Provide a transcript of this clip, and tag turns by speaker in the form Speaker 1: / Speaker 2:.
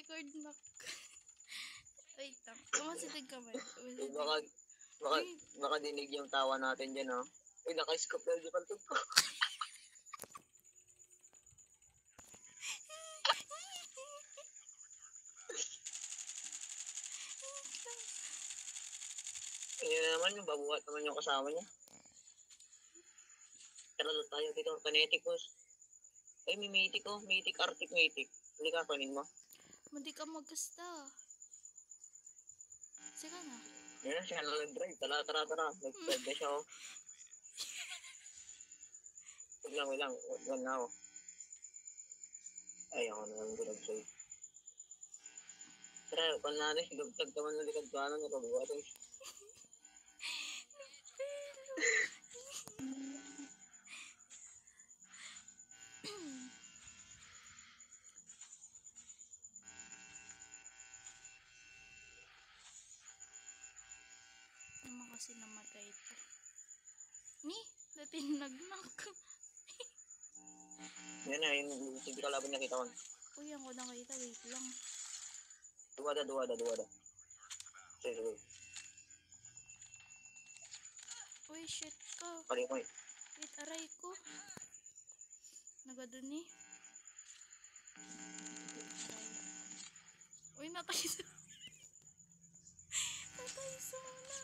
Speaker 1: record na. Wait lang. Kumasitig ka man.
Speaker 2: Eh, baka dinig yung tawa natin dyan, ha? Eh, naka-scope na yung pantog ko. Ayun naman yung babuhat naman yung kasama niya. Tara na tayo dito. Kineticus. Ay, may Mythic, oh. Mythic, Arctic, Mythic. Hindi ka kunin mo.
Speaker 1: Hindi ka magkasta. Sige na.
Speaker 2: Yan na, siya na nag-drive. Tara. Nag-drive na siya, oh. Wait lang. Wag na ako. Ay, ako naman gulag sa'yo. Tara, kung natin, lugtag ka man na likad ko, ano, napabuhat, eh.
Speaker 1: Naman kasi namatay ito. Ni, natinagnak.
Speaker 2: Yan na, yung sige kalaban nakita ko.
Speaker 1: Uy, ang ko nakita. Wait lang.
Speaker 2: Duwada. Sige.
Speaker 1: Uy, shit ko.
Speaker 2: Pali mo, eh.
Speaker 1: Wait, aray ko. Nagadun eh. Uy, natay sa... natay sa na.